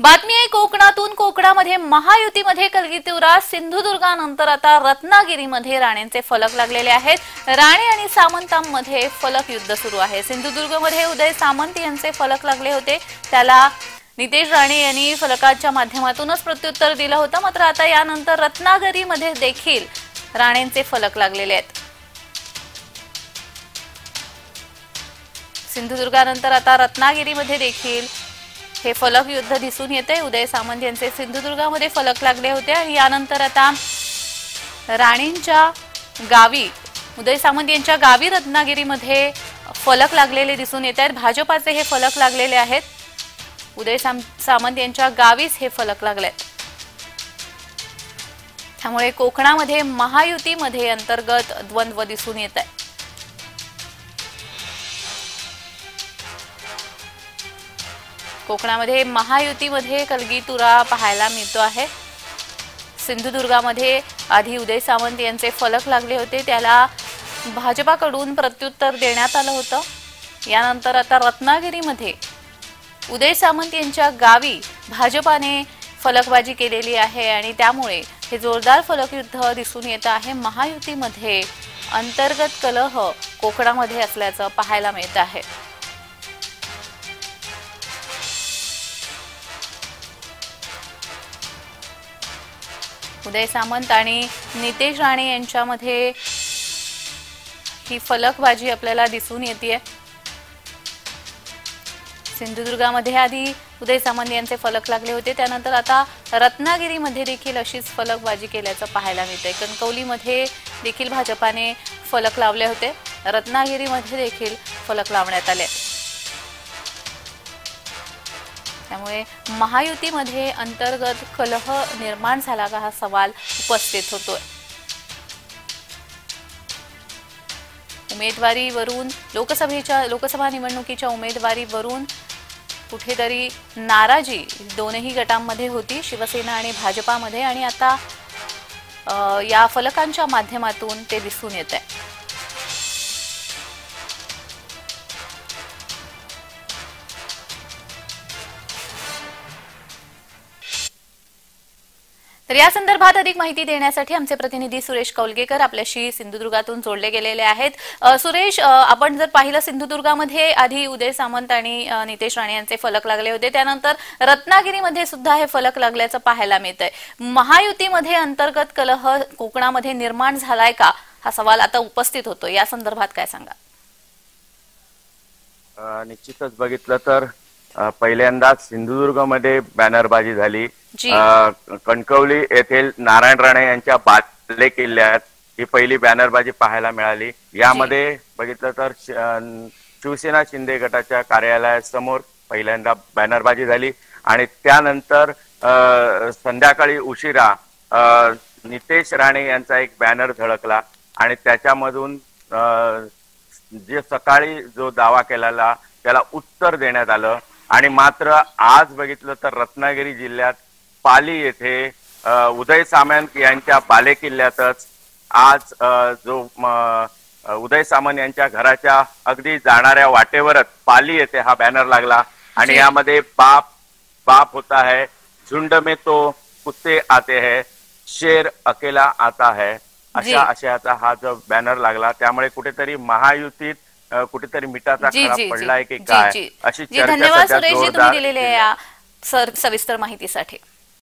बातमी आहे कोकणातून। कोकणामध्ये महायुतीमध्ये कलगीतुरा, सिंधुदुर्गानंतर आता रत्नागिरीमध्ये राणेंचे फलक लागलेले आहेत। राणे आणि सामंतांमध्ये फलक युद्ध सुरू आहे। सिंधुदुर्गमध्ये उदय सामंत यांचे फलक लागले होते, त्याला नितेश राणे यांनी फलकाच्या माध्यमातूनच प्रत्युत्तर दिलं होतं। मात्र आता यानंतर रत्नागिरीमध्ये देखील राणेंचे फलक लागलेले आहेत। सिंधुदुर्गानंतर आता रत्नागिरीमध्ये देखील हे फलक युद्ध दिसून येते। उदय सामंत यांचे सिंधुदुर्गामध्ये फलक लागले होते आणि यानंतर आता राणेंच्या गावी, उदय सामंत यांच्या गावी रत्नागिरीमध्ये फलक लागलेले दिसून येत आहेत। भाजपाचे हे फलक लागलेले आहेत। उदय सामंत यांच्या गावीच हे फलक लागलेत। त्यामुळे कोकणामध्ये महायुतीमध्ये अंतर्गत द्वंद्व दिसून येत आहे। कोकणामध्ये महायुतीमध्ये कलगीतुरा पाहायला मिळतो आहे। सिंधुदुर्गामध्ये आधी उदय सामंत यांचे फलक लागले होते, त्याला भाजपाकडून प्रत्युत्तर देण्यात आलं होतं। यानंतर आता रत्नागिरीमध्ये उदय सामंत यांच्या गावी भाजपाने फलकबाजी केलेली आहे आणि त्यामुळे हे जोरदार फलक युद्ध दिसून येत आहे। महायुतीमध्ये अंतर्गत कलह कोकणामध्ये असल्याचं पाहायला मिळत आहे। उदय सामंत आणि नितेश राणे यांच्यामध्ये ही फलकबाजी आपल्याला दिसून येते। सिंधुदुर्गामध्ये आधी उदय सामंत यांचे फलक लागले होते, त्यानंतर आता रत्नागिरीमध्ये देखील अशीच फलकबाजी केल्याचं पाहायला मिळतंय। कणकवलीमध्ये देखील भाजपाने फलक लावले होते, रत्नागिरीमध्ये देखील फलक लावण्यात आले। त्यामुळे महायुतीमध्ये अंतर्गत कलह निर्माण झाला का हा सवाल उपस्थित होतोय। उमेदवारीवरून लोकसभा निवडणुकीच्या उमेदवारीवरून कुठेतरी नाराजी दोनही गटांमध्ये होती, शिवसेना आणि भाजपामध्ये, आणि आता या फलकांच्या माध्यमातून ते दिसून येत आहे। तर या संदर्भात अधिक माहिती देण्यासाठी आमचे प्रतिनिधी सुरेश कौलगेकर आपल्याशी सिंधुदुर्गातून जोडले गेलेले आहेत। सुरेश, आपण जर पाहिलं सिंधुदुर्गामध्ये आधी उदय सामंत आणि नितेश राणे यांचे फलक लागले होते, त्यानंतर रत्नागिरीमध्ये सुद्धा हे फलक लागल्याचं पाहायला मिळतंय। महायुतीमध्ये अंतर्गत कलह कोकणामध्ये निर्माण झालाय का हा सवाल आता उपस्थित होतो, या संदर्भात काय सांगा? निश्चितच बघितलं तर पहिल्यांदाच सिंधुदुर्गमध्ये बॅनरबाजी झाली। कणकवली येथील नारायण राणे यांच्या बाले किल्ल्यात ही पहिली बॅनरबाजी पाहायला मिळाली। यामध्ये बघितलं तर शिवसेना शिंदे गटाच्या कार्यालयासमोर पहिल्यांदा बॅनरबाजी झाली आणि त्यानंतर संध्याकाळी उशिरा नितेश राणे यांचा एक बॅनर झळकला आणि त्याच्यामधून जे सकाळी जो दावा केलेला त्याला उत्तर देण्यात आलं। आणि मात्र आज बघितलं तर रत्नागिरी जिल्ह्यात पाली येथे उदय सामंत यांच्या बाले किल्ल्यातच आज जो उदय सामंत यांच्या घराच्या अगदी जाणाऱ्या वाटेवरच पाली येथे हा बॅनर लागला आणि यामध्ये बाप होता है, झुंड में तो कुत्ते आते हैं, शेर अकेला आता है, अशाचा हा जो बॅनर लागला। त्यामुळे कुठेतरी महायुतीत कुठेतरी मिठाचा खडा पडलाय की काय अशी चर्चा धन्यवाद सुरेश जी, तुम्ही दिलेल्या या सविस्तर माहितीसाठी।